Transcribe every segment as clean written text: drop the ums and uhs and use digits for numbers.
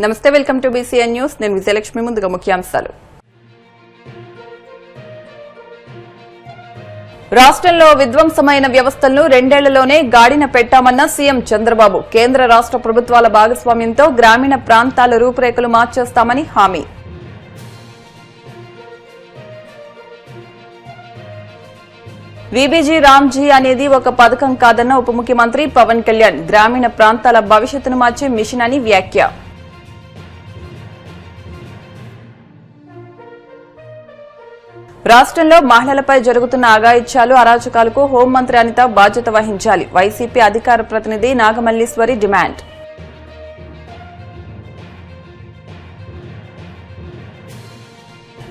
నమస్తే, welcome to BCN news. నేను విజయలక్ష్మి. ముందుగా ముఖ్యాంశాలు. రాష్ట్రంలో విధ్వంసమైన వ్యవస్థలను 2 ఏళ్లలోనే గాడిన పెట్టామన్న సీఎం చంద్రబాబు. కేంద్ర రాష్ట్ర ప్రభుత్వాల భాగస్వామ్యంతో గ్రామీణ ప్రాంతాల రూపురేఖలు మార్చేస్తామని హామీ. వీబీజీ రామ్జీ అనేది ఒక పథకం కాదన్న ఉప ముఖ్యమంత్రి పవన్ కళ్యాణ్. గ్రామీణ ప్రాంతాల భవిష్యత్తును మార్చే మిషన్ అని వ్యాఖ్య. రాష్ట్రంలో మహిళలపై జరుగుతున్న అఘాయిత్యాలు, అరాచకాలకు హోంమంత్రి అనిత బాధ్యత వహించాలి. వైసీపీ అధికార ప్రతినిధి నాగమల్లీశ్వరి డిమాండ్.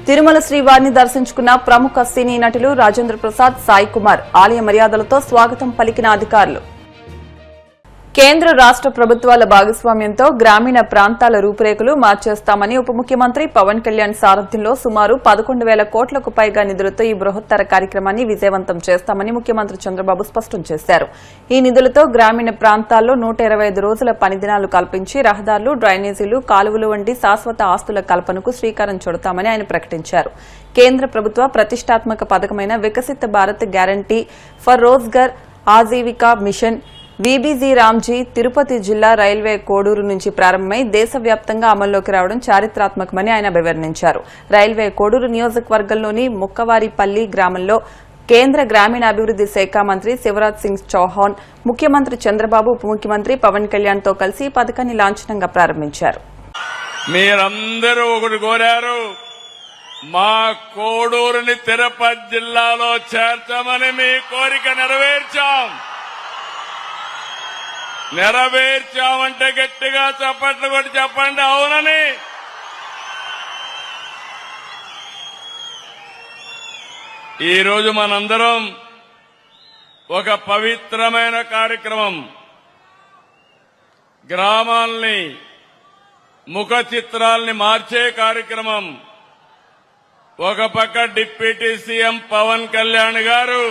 తిరుమల శ్రీవారిని దర్శించుకున్న ప్రముఖ సినీ నటులు రాజేంద్ర ప్రసాద్, సాయి కుమార్. ఆలయ మర్యాదలతో స్వాగతం పలికిన అధికారులు. కేంద్ర రాష్ట్ర ప్రభుత్వాల భాగస్వామ్యంతో గ్రామీణ ప్రాంతాల రూపురేఖలు మార్చేస్తామని ఉప ముఖ్యమంత్రి పవన్ కళ్యాణ్ సారథ్యంలో సుమారు 11,000 కోట్లకు పైగా నిధులతో ఈ బృహత్తర కార్యక్రమాన్ని విజయవంతం చేస్తామని ముఖ్యమంత్రి చంద్రబాబు స్పష్టం చేశారు. ఈ నిధులతో గ్రామీణ ప్రాంతాల్లో 125 రోజుల పనిదినాలు కల్పించి రహదారులు, డ్రైనేజీలు, కాలువలు వంటి శాశ్వత ఆస్తుల కల్పనకు శ్రీకారం చుడతామని ఆయన ప్రకటించారు. కేంద్ర ప్రభుత్వ ప్రతిష్టాత్మక పథకమైన Viksit Bharat guarantee for Rozgar Ajeevika mission VBG Ramji Tirupati జిల్లా రైల్వే కోడూరు నుంచి ప్రారంభమై దేశవ్యాప్తంగా అమల్లోకి రావడం చారిత్రాత్మకమని ఆయన అభివర్ణించారు. రైల్వే కోడూరు నియోజకవర్గంలోని ముక్కవారిపల్లి గ్రామంలో కేంద్ర గ్రామీణాభివృద్ది శాఖ మంత్రి శివరాజ్ సింగ్ చౌహాన్, ముఖ్యమంత్రి చంద్రబాబు, ఉప ముఖ్యమంత్రి పవన్ కళ్యాణ్ తో కలిసి ఈ పథకాన్ని లాంఛనంగా ప్రారంభించారు. మీరందరూ ఒకటి కోరారు, మా కోడూరుని తిరుపతి జిల్లాలో చేర్చమని. మీ కోరిక నెరవేర్చామంటే గట్టిగా చప్పట్లు కొట్టి చెప్పండి అవునని. ఈరోజు మనందరం ఒక పవిత్రమైన కార్యక్రమం, గ్రామాల్ని, ముఖ చిత్రాల్ని మార్చే కార్యక్రమం. ఒక పక్క డిప్యూటీ సీఎం పవన్ కళ్యాణ్ గారు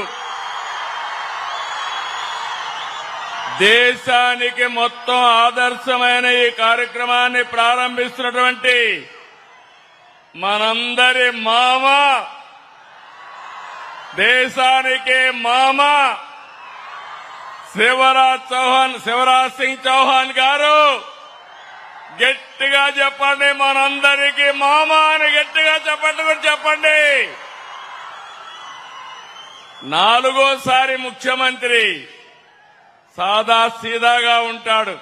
దేశానికి మొత్తం ఆదర్శమైన ఈ కార్యక్రమాన్ని ప్రారంభిస్తున్నటువంటి మనందరి మామ, దేశానికి మామ శివరాజ్ సింగ్ చౌహాన్ గారు. గట్టిగా చెప్పండి, మనందరికీ మామ అని గట్టిగా చెప్పండి. 4వ ముఖ్యమంత్రి. సాదా సీదాగా ఉంటాడు,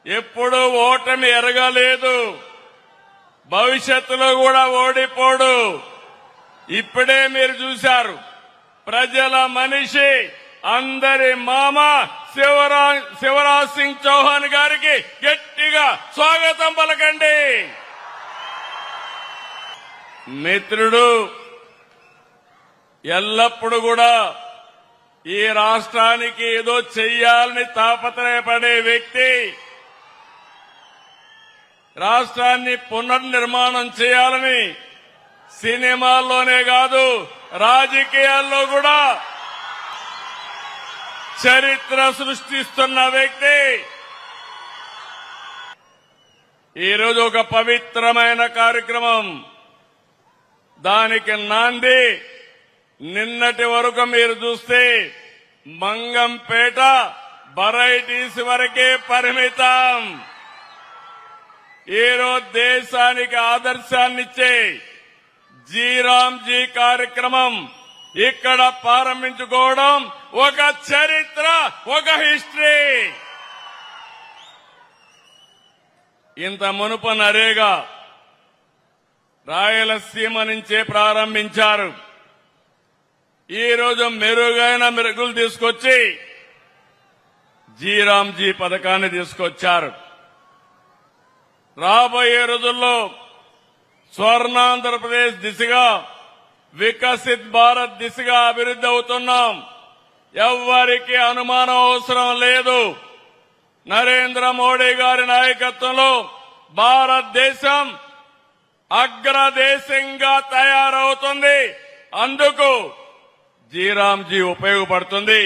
ఎప్పుడూ ఓటమి ఎరగలేదు, భవిష్యత్తులో కూడా ఓడిపోడు. ఇప్పుడే మీరు చూశారు, ప్రజల మనిషి, అందరి మామ శివరాజ్ సింగ్ చౌహాన్ గారికి గట్టిగా స్వాగతం పలకండి. మిత్రుడు ఎల్లప్పుడూ కూడా ఈ రాష్ట్రానికి ఏదో చెయ్యాలని తాపత్రయపడే వ్యక్తి, రాష్ట్రాన్ని పునర్నిర్మాణం చేయాలని సినిమాల్లోనే కాదు రాజకీయాల్లో కూడా చరిత్ర సృష్టిస్తున్న వ్యక్తి. ఈరోజు ఒక పవిత్రమైన కార్యక్రమం, దానికి నాంది. నిన్నటి వరకు మీరు చూస్తే మంగంపేట వెరైటీస్ వరకే పరిమితం. ఈరోజు దేశానికి ఆదర్శాన్నిచ్చే జీ కార్యక్రమం ఇక్కడ ప్రారంభించుకోవడం ఒక చరిత్ర, ఒక హిస్టరీ. ఇంత మునుపు నరేగా రాయలసీమ నుంచే ప్రారంభించారు. ఈరోజు మెరుగైన మెరుగులు తీసుకొచ్చి జీ పథకాన్ని తీసుకొచ్చారు. రాబోయే రోజుల్లో స్వర్ణాంధ్రప్రదేశ్ దిశగా, వికసిత్ భారత్ దిశగా అభివృద్ధి అవుతున్నాం. ఎవ్వరికీ అనుమానం అవసరం లేదు. నరేంద్ర మోడీ గారి నాయకత్వంలో భారతదేశం అగ్రదేశంగా తయారవుతుంది. అందుకు జీ ఉపయోగపడుతుంది.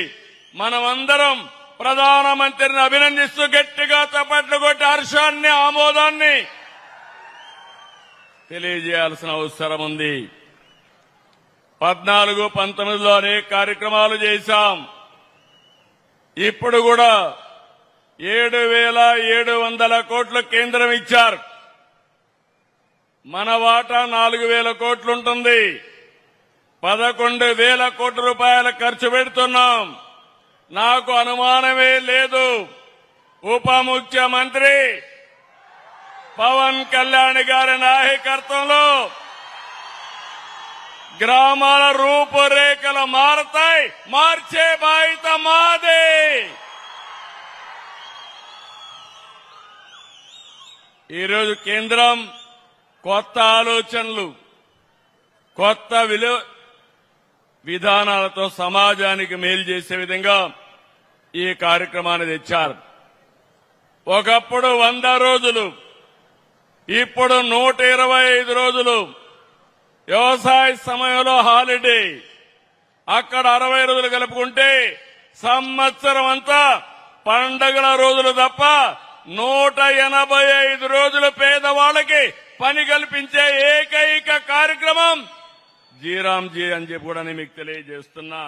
మనమందరం ప్రధానమంత్రిని అభినందిస్తూ గట్టిగా చప్పట్లు కొట్టి హర్షాన్ని ఆమోదాన్ని తెలియజేయాల్సిన అవసరం ఉంది. 14-19లో అనేక కార్యక్రమాలు చేశాం. ఇప్పుడు కూడా 7,700 కోట్లు కేంద్రం ఇచ్చారు. మన వాటా 4,000 కోట్లుంటుంది. 11,000 కోట్ల రూపాయలు ఖర్చు పెడుతున్నాం. నాకు అనుమానమే లేదు, ఉప ముఖ్యమంత్రి పవన్ కళ్యాణ్ గారి నాయకత్వంలో గ్రామాల రూపురేఖలు మారతాయి. మార్చే బాధ్యత మాదే. ఈరోజు కేంద్రం కొత్త ఆలోచనలు, కొత్త విధానాలతో సమాజానికి మేలు చేసే విధంగా ఈ కార్యక్రమాన్ని తెచ్చారు. ఒకప్పుడు 100 రోజులు, ఇప్పుడు 125 రోజులు. వ్యవసాయ సమయంలో హాలిడే, అక్కడ 60 రోజులు కలుపుకుంటే సంవత్సరం అంతా పండగల రోజులు తప్ప 185 రోజులు పేదవాళ్ళకి పని కల్పించే ఏకైక కార్యక్రమం జీరాంజీ అని చెప్పి కూడా మీకు తెలియజేస్తున్నా.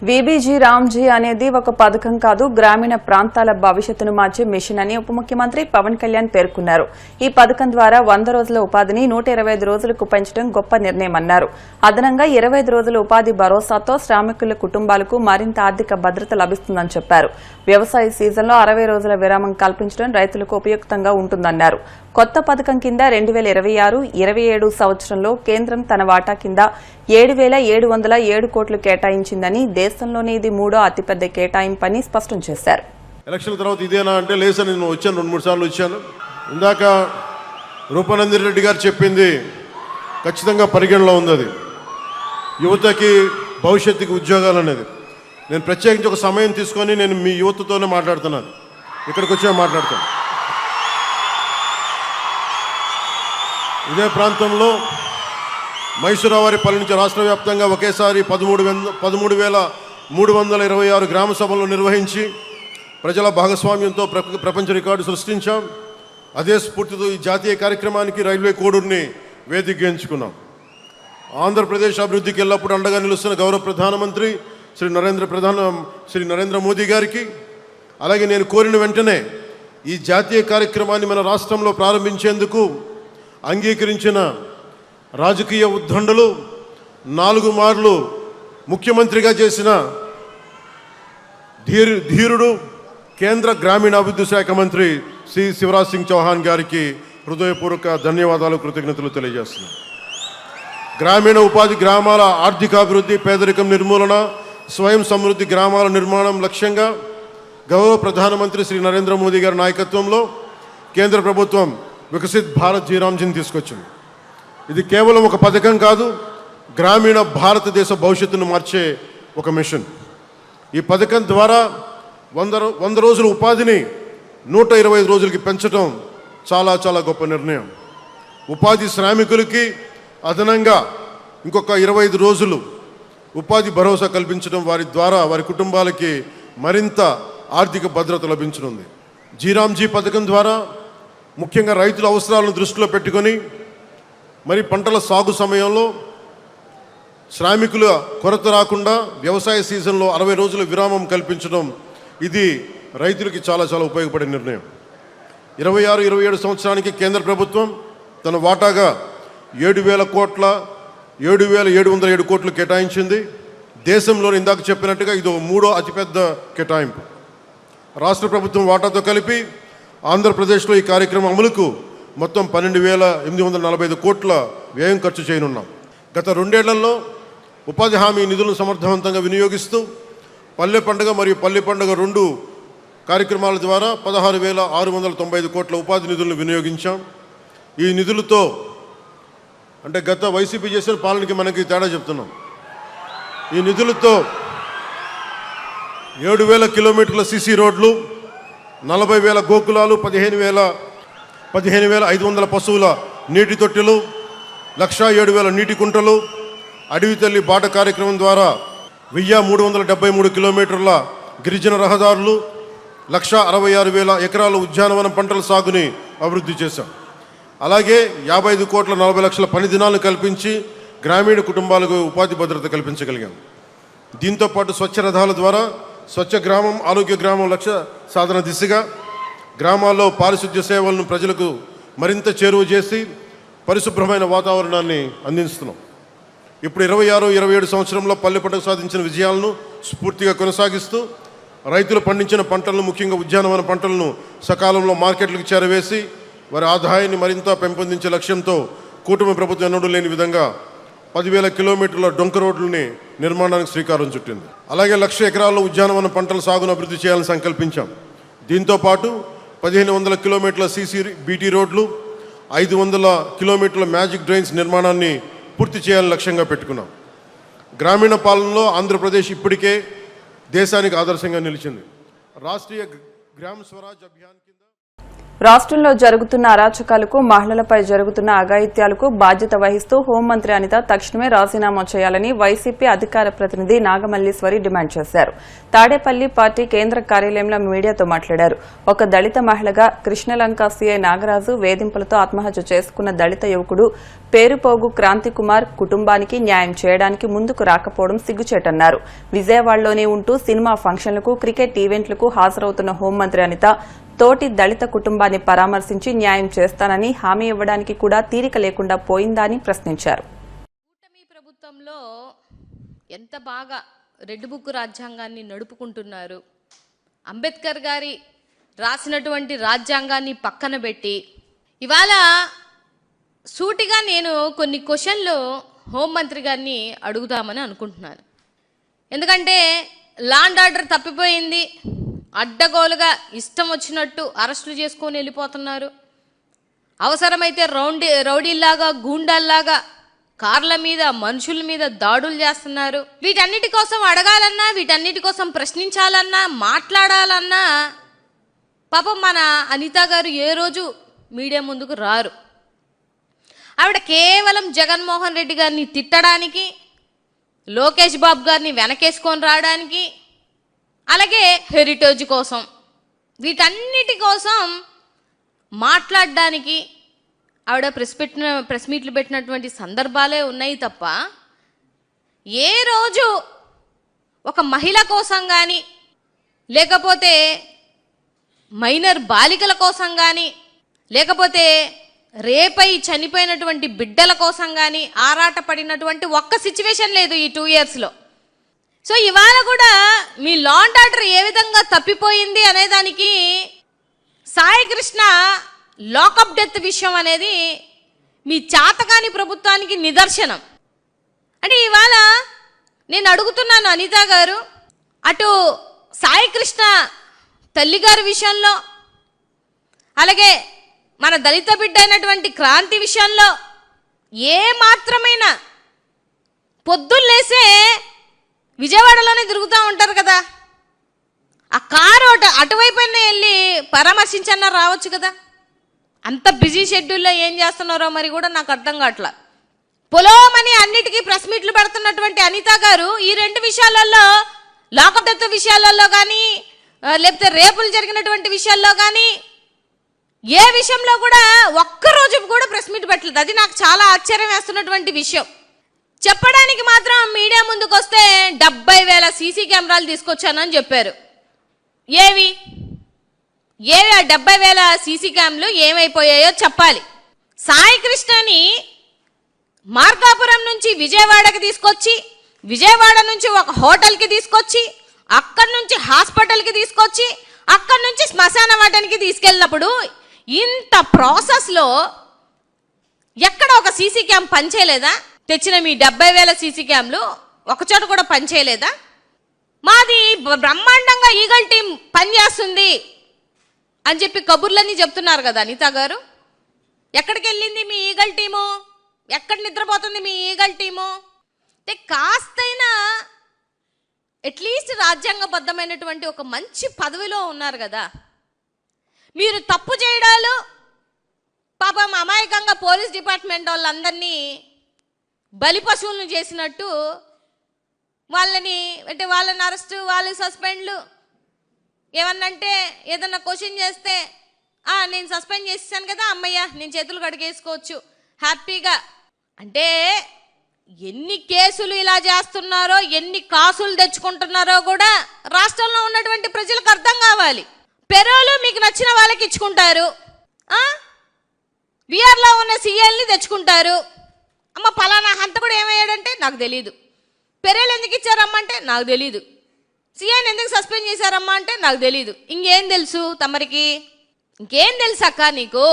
వీబీజీ రామ్జీ అనేది ఒక పథకం కాదు, గ్రామీణ ప్రాంతాల భవిష్యత్తును మార్చే మిషన్ అని ఉప ముఖ్యమంత్రి పవన్ కళ్యాణ్ పేర్కొన్నారు. ఈ పథకం ద్వారా 100 రోజుల ఉపాధిని 125 రోజులకు పెంచడం గొప్ప నిర్ణయమన్నారు. అదనంగా 25 రోజుల ఉపాధి భరోసాతో శ్రామికుల కుటుంబాలకు మరింత ఆర్థిక భద్రత లభిస్తుందని చెప్పారు. వ్యవసాయ సీజన్లో 60 రోజుల విరామం కల్పించడం రైతులకు ఉపయుక్తంగా ఉంటుందన్నారు. కొత్త పథకం కింద 2026-27 సంవత్సరంలో కేంద్రం తన వాటా కింద 7,707 కోట్లు కేటాయించిందని, దేశంలోనే ఇది 3వ అతిపెద్ద కేటాయింపని స్పష్టం చేశారు. ఎలక్షన్ తర్వాత ఇదేనా అంటే లేసా, నేను వచ్చాను 2-3 సార్లు వచ్చాను. ఇందాక రూపానందన్ రెడ్డి గారు చెప్పింది ఖచ్చితంగా పరిగణలో ఉంది. అది యువతకి భవిష్యత్తుకి ఉద్యోగాలు అనేది. నేను ప్రత్యేకించి ఒక సమయం తీసుకొని నేను మీ యువతతోనే మాట్లాడుతున్నాను. ఇక్కడికి వచ్చా మాట్లాడతాను. ఇదే ప్రాంతంలో మైసూరావారిపల్లి నుంచి రాష్ట్ర వ్యాప్తంగా ఒకేసారి 13,326 గ్రామ సభలు నిర్వహించి ప్రజల భాగస్వామ్యంతో ప్రపంచ రికార్డు సృష్టించాం. అదే స్ఫూర్తితో ఈ జాతీయ కార్యక్రమానికి రైల్వే కోడూరుని వేదికగా ఎంచుకున్నాం. ఆంధ్రప్రదేశ్ అభివృద్ధికి ఎల్లప్పుడూ అండగా నిలుస్తున్న గౌరవ ప్రధానమంత్రి శ్రీ నరేంద్ర మోదీ గారికి, అలాగే నేను కోరిన వెంటనే ఈ జాతీయ కార్యక్రమాన్ని మన రాష్ట్రంలో ప్రారంభించేందుకు అంగీకరించిన రాజకీయ ఉద్దండులు, 4 మార్లు ముఖ్యమంత్రిగా చేసిన ధీరుడు కేంద్ర గ్రామీణాభివృద్ధి శాఖ మంత్రి శ్రీ శివరాజ్ సింగ్ చౌహాన్ గారికి హృదయపూర్వక ధన్యవాదాలు, కృతజ్ఞతలు తెలియజేస్తున్నాను. గ్రామీణ ఉపాధి, గ్రామాల ఆర్థికాభివృద్ధి, పేదరికం నిర్మూలన, స్వయం సమృద్ధి గ్రామాల నిర్మాణం లక్ష్యంగా గౌరవ ప్రధానమంత్రి శ్రీ నరేంద్ర మోదీ గారి నాయకత్వంలో కేంద్ర ప్రభుత్వం వికసిత్ భారత్ జీరాంజీని తీసుకొచ్చింది. ఇది కేవలం ఒక పథకం కాదు, గ్రామీణ భారతదేశ భవిష్యత్తును మార్చే ఒక మిషన్. ఈ పథకం ద్వారా 100 రోజుల ఉపాధిని 125 రోజులకి పెంచడం చాలా చాలా గొప్ప నిర్ణయం. ఉపాధి శ్రామికులకి అదనంగా ఇంకొక 25 రోజులు ఉపాధి భరోసా కల్పించడం, వారి ద్వారా వారి కుటుంబాలకి మరింత ఆర్థిక భద్రత లభించనుంది. జీరాంజీ పథకం ద్వారా ముఖ్యంగా రైతుల అవసరాలను దృష్టిలో పెట్టుకొని మరి పంటల సాగు సమయంలో శ్రామికుల కొరత రాకుండా వ్యవసాయ సీజన్లో 60 రోజుల విరామం కల్పించడం, ఇది రైతులకి చాలా చాలా ఉపయోగపడే నిర్ణయం. 26-27 సంవత్సరానికి కేంద్ర ప్రభుత్వం తన వాటాగా 7,707 కోట్లు కేటాయించింది. దేశంలో ఇందాక చెప్పినట్టుగా ఇది 3వ అతిపెద్ద కేటాయింపు. రాష్ట్ర ప్రభుత్వం వాటాతో కలిపి ఆంధ్రప్రదేశ్లో ఈ కార్యక్రమం అమలుకు మొత్తం 12,845 కోట్ల వ్యయం ఖర్చు చేయనున్నాం. గత 2 ఏళ్లలో ఉపాధి హామీ నిధులను సమర్థవంతంగా వినియోగిస్తూ పల్లె పండుగ మరియు పల్లె పండుగ 2 కార్యక్రమాల ద్వారా 16,695 కోట్ల ఉపాధి నిధులను వినియోగించాం. ఈ నిధులతో అంటే గత వైసీపీ చేసిన పాలనకి మనకి తేడా చెప్తున్నాం. ఈ నిధులతో 7,000 కిలోమీటర్ల సిసి రోడ్లు, 40,000 గోకులాలు, 15,500 పశువుల నీటి తొట్టెలు, 107,000 నీటి కుంటలు, అడవి తల్లి బాట కార్యక్రమం ద్వారా 1,373 కిలోమీటర్ల గిరిజన రహదారులు, 1,66,000 ఎకరాల ఉద్యానవన పంటల సాగుని అభివృద్ధి చేశాం. అలాగే 55,40,00,000 పని దినాలను కల్పించి గ్రామీణ కుటుంబాలకు ఉపాధి భద్రత కల్పించగలిగాం. దీంతోపాటు స్వచ్ఛ రథాల ద్వారా స్వచ్ఛ గ్రామం, ఆరోగ్య గ్రామం లక్ష్య సాధన దిశగా గ్రామాల్లో పారిశుద్ధ్య సేవలను ప్రజలకు మరింత చేరువ చేసి పరిశుభ్రమైన వాతావరణాన్ని అందిస్తున్నాం. ఇప్పుడు 26-27 సంవత్సరంలో పల్లె పంటకు సాధించిన విజయాలను స్ఫూర్తిగా కొనసాగిస్తూ రైతులు పండించిన పంటలను, ముఖ్యంగా ఉద్యానవన పంటలను సకాలంలో మార్కెట్లకు చేరవేసి వారి ఆదాయాన్ని మరింత పెంపొందించే లక్ష్యంతో కూటమి ప్రభుత్వం ఎన్నడూ లేని విధంగా 10,000 కిలోమీటర్ల డొంక రోడ్లని నిర్మాణానికి శ్రీకారం చుట్టింది. అలాగే 1,00,000 ఎకరాల్లో ఉద్యానవన పంటల సాగును అభివృద్ధి చేయాలని సంకల్పించాం. దీంతోపాటు 1,500 కిలోమీటర్ల సీసీ బీటీ రోడ్లు, 500 కిలోమీటర్ల మ్యాజిక్ డ్రైన్స్ నిర్మాణాన్ని పూర్తి చేయాలని లక్ష్యంగా పెట్టుకున్నాం. గ్రామీణ పాలనలో ఆంధ్రప్రదేశ్ ఇప్పటికే దేశానికి ఆదర్శంగా నిలిచింది. రాష్ట్రీయ గ్రామ స్వరాజ్ అభియాన్ కింద రాష్ట్రంలో జరుగుతున్న అరాచకాలకు, మహిళలపై జరుగుతున్న అఘాయిత్యాలకు బాధ్యత వహిస్తూ హోంమంత్రి అనిత తక్షణమే రాజీనామా చేయాలని వైసీపీ అధికార ప్రతినిధి నాగమల్లీశ్వరి డిమాండ్ చేశారు. తాడేపల్లి పార్టీ కేంద్ర కార్యాలయంలో మీడియాతో మాట్లాడారు. ఒక దళిత మహిళగా కృష్ణలంక సీఐ నాగరాజు వేధింపులతో ఆత్మహత్య చేసుకున్న దళిత యువకుడు పేరుపోగు క్రాంతికుమార్ కుటుంబానికి న్యాయం చేయడానికి ముందుకు రాకపోవడం సిగ్గుచేటన్నారు. విజయవాడలోనే ఉంటూ సినిమా ఫంక్షన్లకు, క్రికెట్ ఈవెంట్లకు హాజరవుతున్న హోంమంత్రి అనిత తోటి దళిత కుటుంబాన్ని పరామర్శించి న్యాయం చేస్తానని హామీ ఇవ్వడానికి కూడా తీరిక లేకుండా పోయిందా అని ప్రశ్నించారు. కూటమి ప్రభుత్వంలో ఎంత బాగా రెడ్ బుక్ రాజ్యాంగాన్ని నడుపుకుంటున్నారు. అంబేద్కర్ గారి రాసినటువంటి రాజ్యాంగాన్ని పక్కన పెట్టి ఇవాళ సూటిగా నేను కొన్ని క్వశ్చన్లు హోంమంత్రి గారిని అడుగుదామని అనుకుంటున్నాను. ఎందుకంటే లా అండ్ ఆర్డర్ తప్పిపోయింది, అడ్డగోలుగా ఇష్టం వచ్చినట్టు అరెస్టులు చేసుకొని వెళ్ళిపోతున్నారు. అవసరమైతే రౌడీల్లాగా, గూండాల్లాగా కార్ల మీద, మనుషుల మీద దాడులు చేస్తున్నారు. వీటన్నిటి కోసం అడగాలన్నా, వీటన్నిటి కోసం ప్రశ్నించాలన్నా, మాట్లాడాలన్నా పాపం మన అనిత గారు ఏ రోజు మీడియా ముందుకు రారు. ఆవిడ కేవలం జగన్మోహన్ రెడ్డి గారిని తిట్టడానికి, లోకేష్ బాబు గారిని వెనకేసుకొని రావడానికి, అలాగే హెరిటేజ్ కోసం, వీటన్నిటి కోసం మాట్లాడడానికి ఆవిడ ప్రెస్ మీట్లు పెట్టినటువంటి సందర్భాలే ఉన్నాయి తప్ప ఏ రోజు ఒక మహిళ కోసం కానీ, లేకపోతే మైనర్ బాలికల కోసం కానీ, లేకపోతే రేపై చనిపోయినటువంటి బిడ్డల కోసం కానీ ఆరాట పడినటువంటి ఒక్క సిచ్యువేషన్ లేదు ఈ 2 yearsలో. సో ఇవాళ కూడా మీ లా అండ్ ఆర్డర్ ఏ విధంగా తప్పిపోయింది అనేదానికి సాయి కృష్ణ లాకప్ డెత్ విషయం అనేది మీ చాతకాని ప్రభుత్వానికి నిదర్శనం. అంటే ఇవాళ నేను అడుగుతున్నాను అనిత గారు, అటు సాయి కృష్ణ తల్లిగారి విషయంలో, అలాగే మన దళిత బిడ్డ అయినటువంటి క్రాంతి విషయంలో ఏ మాత్రమైనా పొద్దున్నేసే విజయవాడలోనే తిరుగుతూ ఉంటారు కదా, ఆ కారు అటువైపున వెళ్ళి పరామర్శించన్నా రావచ్చు కదా. అంత బిజీ షెడ్యూల్లో ఏం చేస్తున్నారో మరి కూడా నాకు అర్థం కావట్లా. పొలోమని అన్నిటికీ ప్రెస్ మీట్లు పెడుతున్నటువంటి అనిత గారు ఈ 2 విషయాలలో, లాకప్ డెత్ విషయాలలో కానీ, లేకపోతే రేపులు జరిగినటువంటి విషయాల్లో కానీ ఏ విషయంలో కూడా ఒక్కరోజు కూడా ప్రెస్ మీట్ పెట్టలేదు. అది నాకు చాలా ఆశ్చర్యం వేస్తున్నటువంటి విషయం. చెప్పడానికి మాత్రం మీడియా ముందుకు వస్తే 70,000 సీసీ కెమెరాలు తీసుకొచ్చానని చెప్పారు. ఏవి ఆ 70,000 సీసీ క్యామ్లు ఏమైపోయాయో చెప్పాలి. సాయి కృష్ణని మార్కాపురం నుంచి విజయవాడకి తీసుకొచ్చి, విజయవాడ నుంచి ఒక హోటల్కి తీసుకొచ్చి, అక్కడి నుంచి హాస్పిటల్కి తీసుకొచ్చి, అక్కడి నుంచి శ్మశాన వాటానికి తీసుకెళ్ళినప్పుడు ఇంత ప్రాసెస్లో ఎక్కడ ఒక సీసీ క్యామ్ పనిచేయలేదా? తెచ్చిన మీ 70,000 సీసీ క్యామ్లు ఒకచోట కూడా పనిచేయలేదా? మాది బ్రహ్మాండంగా ఈగల్ టీం పనిచేస్తుంది అని చెప్పి కబుర్లన్నీ చెప్తున్నారు కదా అనిత గారు. ఎక్కడికి వెళ్ళింది మీ ఈగల్ టీము? ఎక్కడ నిద్రపోతుంది మీ ఈగల్ టీము? అంటే కాస్తైనా అట్లీస్ట్ రాజ్యాంగబద్ధమైనటువంటి ఒక మంచి పదవిలో ఉన్నారు కదా. మీరు తప్పు చేయడాలు, పాపం అమాయకంగా పోలీస్ డిపార్ట్మెంట్ వాళ్ళందరినీ బలి పశువులను చేసినట్టు వాళ్ళని అరెస్టు, వాళ్ళు సస్పెండ్లు, ఏమన్నంటే ఏదన్నా క్వశ్చన్ చేస్తే నేను సస్పెండ్ చేసేసాను కదా అమ్మయ్య నేను చేతులు కడిగేసుకోవచ్చు హ్యాపీగా. అంటే ఎన్ని కేసులు ఇలా చేస్తున్నారో, ఎన్ని కాసులు తెచ్చుకుంటున్నారో కూడా రాష్ట్రంలో ఉన్నటువంటి ప్రజలకు అర్థం కావాలి. పెరోలు మీకు నచ్చిన వాళ్ళకి ఇచ్చుకుంటారు, బీఆర్లో ఉన్న సీఎల్ని తెచ్చుకుంటారు. అమ్మ పలానా హంతకుడు ఏమయ్యాడంటే నాకు తెలీదు, పెరోలు ఎందుకు ఇచ్చారమ్మా అంటే నాకు తెలీదు, సీఎల్ని ఎందుకు సస్పెండ్ చేశారమ్మా అంటే నాకు తెలీదు. ఇంకేం తెలుసు తమరికి? ఇంకేం తెలుసు అక్క నీకు?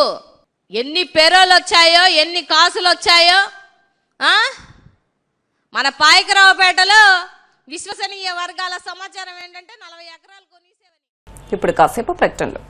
ఎన్ని పెరోలు వచ్చాయో, ఎన్ని కాసులు వచ్చాయో. మన పాయకరావుపేటలో విశ్వసనీయ వర్గాల సమాచారం ఏంటంటే 40 ఎకరాలు కొనేసేవని. ఇప్పుడు కాసేపు ప్రకటనలు.